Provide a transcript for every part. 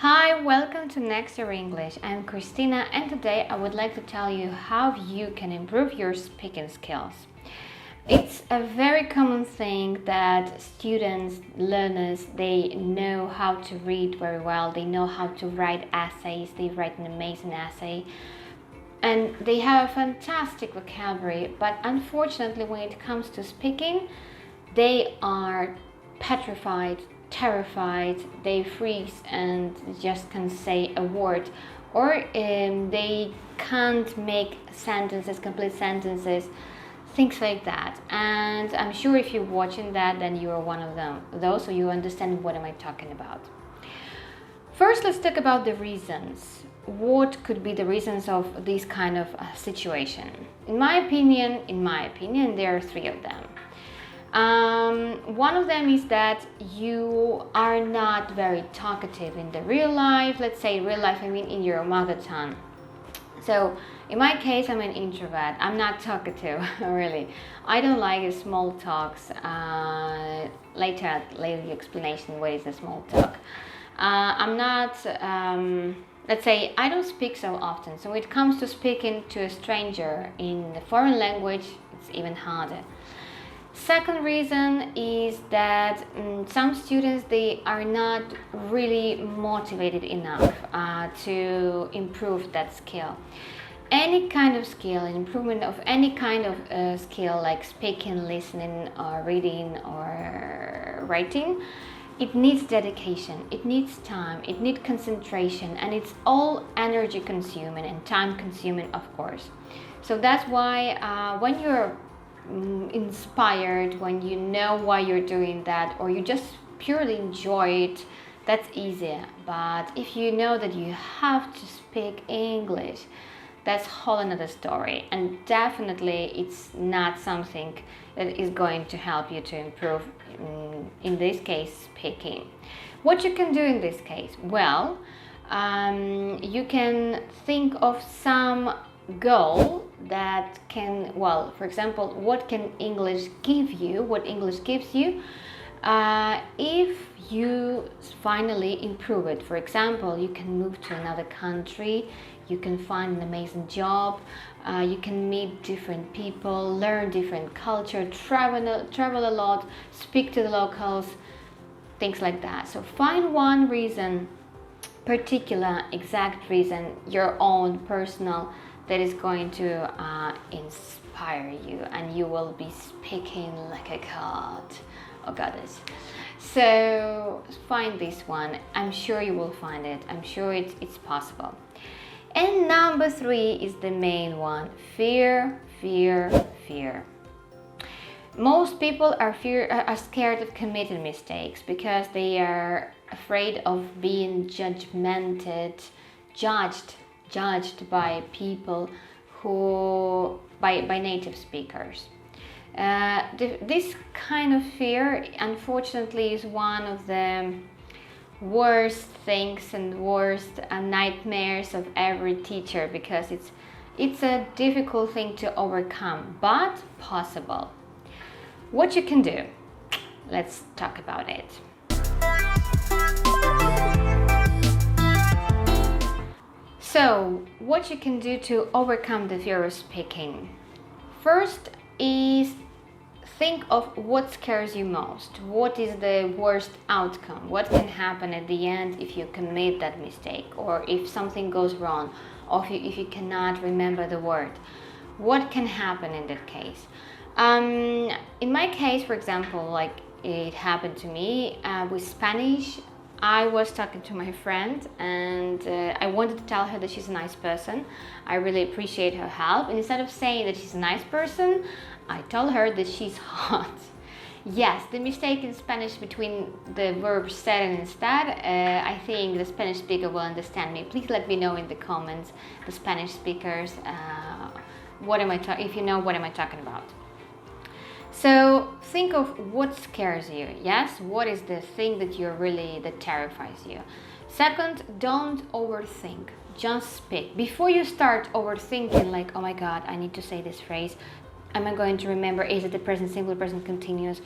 Hi, welcome to Next Year English. I'm Christina and today I would like to tell you how you can improve your speaking skills. It's a very common thing that students, learners, they know how to read very well, they know how to write essays, they write an amazing essay, and they have a fantastic vocabulary, but unfortunately when it comes to speaking, they are petrified, terrified, they freeze and just can't say a word, or they can't make sentences, complete sentences, things like that. And I'm sure if you're watching that, then you are one of those, so you understand what am I talking about. First, let's talk about the reasons. What could be the reasons of this kind of situation? In my opinion, there are three of them. One of them is that you are not very talkative in the real life. Let's say real life, I mean in your mother tongue. So in my case, I'm an introvert. I'm not talkative, really. I don't like small talks. Later explanation what is a small talk. I'm not, let's say, I don't speak so often. So when it comes to speaking to a stranger in a foreign language, it's even harder. Second reason is that some students, they are not really motivated enough to improve that skill. Any kind of skill, an improvement of any kind of skill like speaking, listening, or reading, or writing, it needs dedication, it needs time, it needs concentration, and it's all energy consuming and time consuming, of course. So that's why when you're inspired, when you know why you're doing that, or you just purely enjoy it, that's easier. But if you know that you have to speak English, that's whole another story, and definitely it's not something that is going to help you to improve, in this case, speaking. What you can do in this case? Well, you can think of some goal that can, well, for example, what can English give you, what English gives you if you finally improve it. For example, you can move to another country, you can find an amazing job, you can meet different people, learn different culture, travel a lot, speak to the locals, things like that. So find one reason, particular, exact reason, your own personal, that is going to inspire you, and you will be speaking like a god or goddess. So find this one. I'm sure you will find it. I'm sure it's possible. And number three is the main one: fear, fear, fear. Most people are scared of committing mistakes because they are afraid of being judged by people who by native speakers. This kind of fear, unfortunately, is one of the worst things and worst nightmares of every teacher, because it's a difficult thing to overcome, but possible. What you can do? Let's talk about it. So, what you can do to overcome the fear of speaking? First is think of what scares you most. What is the worst outcome? What can happen at the end if you commit that mistake, or if something goes wrong, or if you cannot remember the word? What can happen in that case? In my case, for example, like it happened to me with Spanish. I was talking to my friend and I wanted to tell her that she's a nice person. I really appreciate her help. And instead of saying that she's a nice person, I told her that she's hot. Yes, the mistake in Spanish between the verb said and instead, I think the Spanish speaker will understand me. Please let me know in the comments, the Spanish speakers, if you know what am I talking about. So think of what scares you. Yes, what is the thing that terrifies you? Second, don't overthink. Just speak. Before you start overthinking, like, oh my God, I need to say this phrase. Am I going to remember? Is it the present simple, present continuous?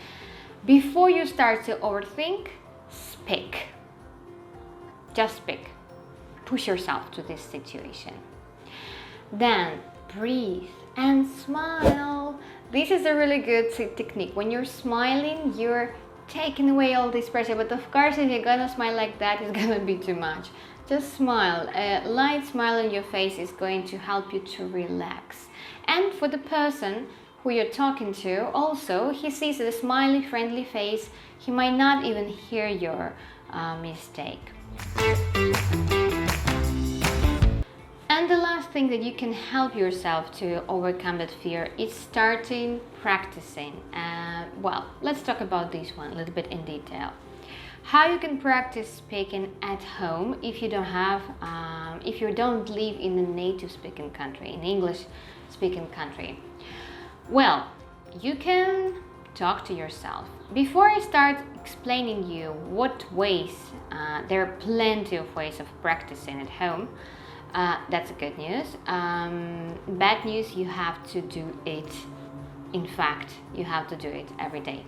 Before you start to overthink, speak. Just speak. Push yourself to this situation. Then breathe and smile. This is a really good technique. When you're smiling, you're taking away all this pressure. But of course, if you're gonna smile like that, it's gonna be too much. Just smile. A light smile on your face is going to help you to relax. And for the person who you're talking to, also, he sees a smiley, friendly face. He might not even hear your mistake. And the last thing that you can help yourself to overcome that fear is starting practicing. Well, let's talk about this one a little bit in detail. How you can practice speaking at home if you don't live in a native speaking country, in English speaking country. Well, you can talk to yourself. Before I start explaining you what ways, there are plenty of ways of practicing at home. That's good news. Bad news, you have to do it. In fact, you have to do it every day.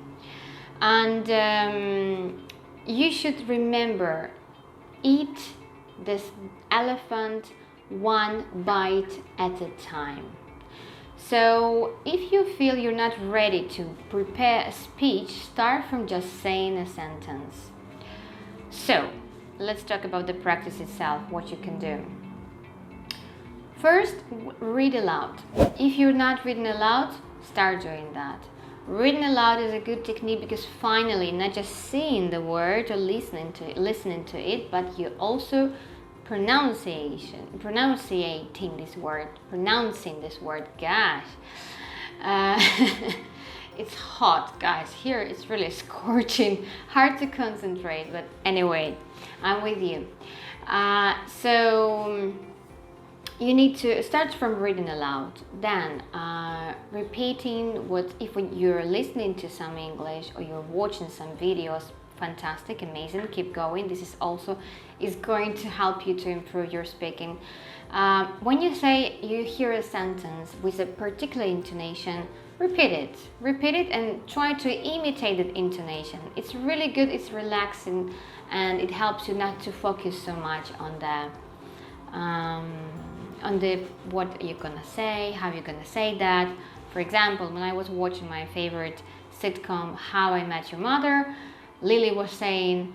And you should remember, eat this elephant one bite at a time. So if you feel you're not ready to prepare a speech, start from just saying a sentence. So let's talk about the practice itself, what you can do. First, read aloud. If you're not reading aloud, start doing that. Reading aloud is a good technique because finally, not just seeing the word or listening to it, but you also pronouncing this word. Gosh, it's hot, guys. Here it's really scorching, hard to concentrate. But anyway, I'm with you. So you need to start from reading aloud, then repeating if you're listening to some English or you're watching some videos. Fantastic, amazing, keep going. This is going to help you to improve your speaking. When you hear a sentence with a particular intonation, repeat it and try to imitate that intonation. It's really good, it's relaxing, and it helps you not to focus so much on what you're gonna say, how you're gonna say that. For example, when I was watching my favorite sitcom, How I Met Your Mother, Lily was saying,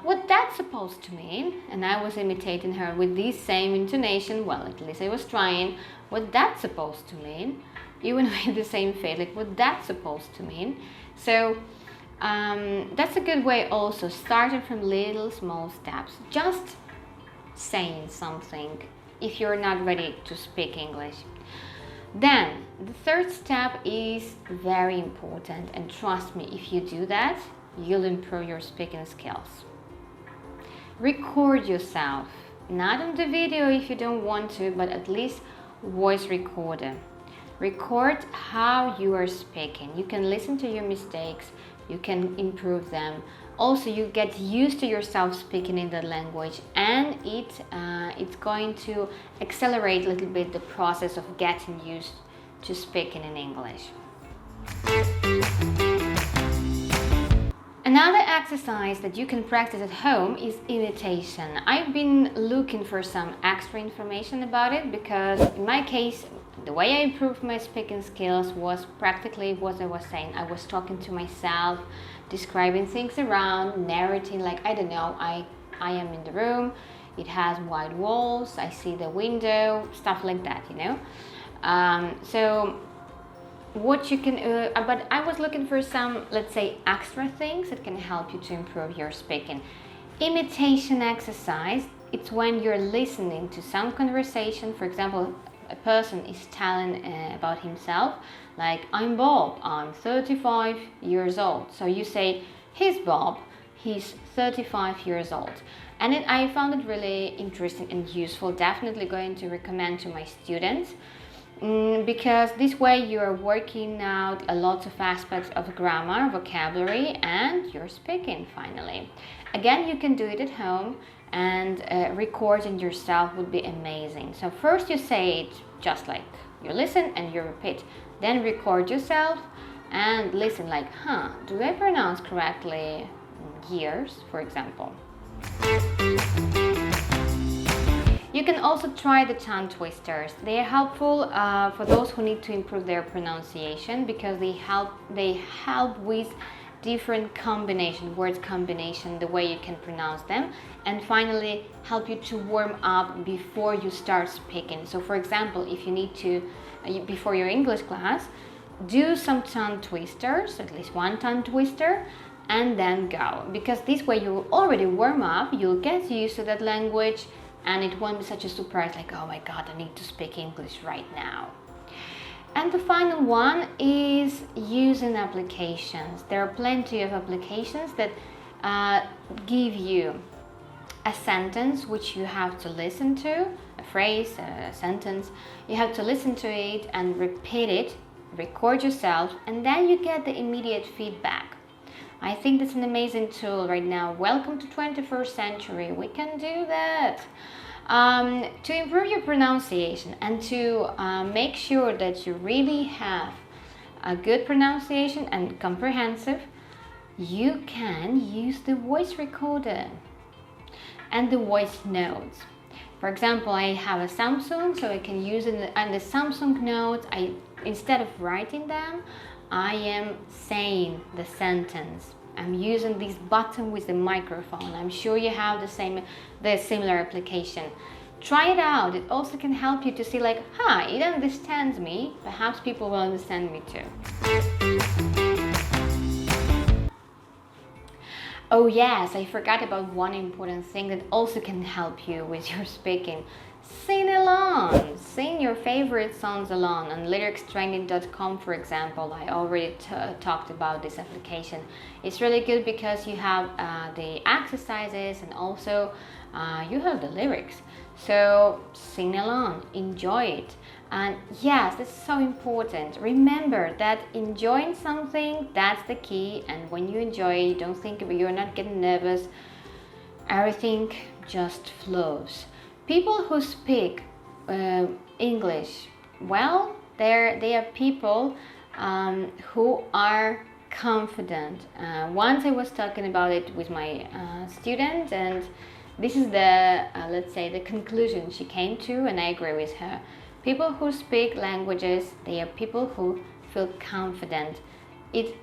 what that's supposed to mean? And I was imitating her with this same intonation. Well, at least I was trying. What that's supposed to mean? Even with the same face, like what that's supposed to mean. So that's a good way also, starting from little small steps. Just saying something if you're not ready to speak English. Then the third step is very important, and trust me, if you do that, you'll improve your speaking skills. Record yourself, not on the video if you don't want to, but at least voice recorder. Record how you are speaking. You can listen to your mistakes, you can improve them. Also, you get used to yourself speaking in that language, and it's going to accelerate a little bit the process of getting used to speaking in English. Another exercise that you can practice at home is imitation. I've been looking for some extra information about it because in my case, the way I improved my speaking skills was practically what I was saying. I was talking to myself, describing things around, narrating, like, I don't know, I am in the room, it has white walls, I see the window, stuff like that, you know. So what you can, but I was looking for some, let's say, extra things that can help you to improve your speaking. Imitation exercise, it's when you're listening to some conversation. For example, a person is telling about himself, like, I'm Bob, I'm 35 years old. So you say, he's Bob, he's 35 years old. And I found it really interesting and useful, definitely going to recommend to my students. Because this way you are working out a lot of aspects of grammar, vocabulary, and your speaking finally. Again, you can do it at home, and recording yourself would be amazing. So first you say it just like you listen and you repeat. Then record yourself and listen like, do I pronounce correctly years, for example? can also try the tongue twisters. They are helpful for those who need to improve their pronunciation because they help with different words combination, the way you can pronounce them, and finally help you to warm up before you start speaking. So for example, if you need to, before your English class, do some tongue twisters, at least one tongue twister, and then go. Because this way you already warm up, you'll get used to that language, and it won't be such a surprise like, oh my God, I need to speak English right now. And the final one is using applications. There are plenty of applications that give you a sentence which you have to listen to, a phrase, a sentence. You have to listen to it and repeat it, record yourself, and then you get the immediate feedback. I think that's an amazing tool right now. Welcome to 21st century. We can do that. To improve your pronunciation and to make sure that you really have a good pronunciation and comprehensive, you can use the voice recorder and the voice notes. For example, I have a Samsung, so I can use it, and the Samsung notes, instead of writing them, I am saying the sentence. I'm using this button with the microphone. I'm sure you have the similar application. Try it out. It also can help you to see like, it understands me. Perhaps people will understand me too. Oh yes, I forgot about one important thing that also can help you with your speaking. Sing along. Sing your favorite songs along. On lyricstraining.com, for example, I already talked about this application. It's really good because you have the exercises and also you have the lyrics. So sing along, enjoy it. And yes, this is so important. Remember that enjoying something, that's the key. And when you enjoy it, don't think you're not getting nervous. Everything just flows. People who speak English well, they are people who are confident. Once I was talking about it with my student, and this is the, let's say, the conclusion she came to, and I agree with her. People who speak languages, they are people who feel confident.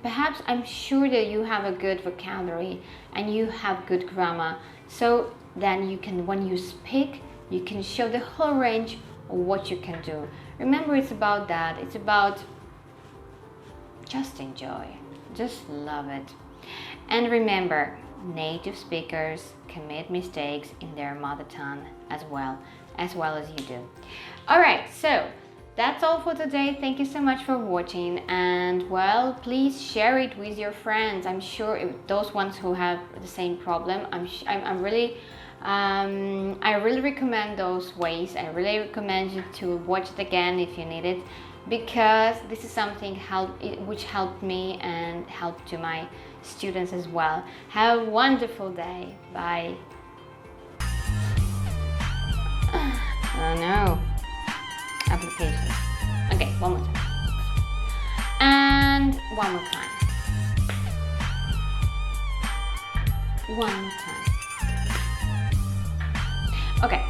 Perhaps I'm sure that you have a good vocabulary and you have good grammar. So then you can, when you speak, you can show the whole range of what you can do. Remember, it's about that. It's about just enjoy, just love it. And remember, native speakers commit mistakes in their mother tongue as well as you do. All right, so that's all for today. Thank you so much for watching, and well, please share it with your friends. I'm sure those ones who have the same problem, I really recommend those ways. I really recommend you to watch it again if you need it, because this is something which helped me and helped to my students as well. Have a wonderful day. Bye. Oh no. Application. Okay, one more time. And one more time. One more time. Okay.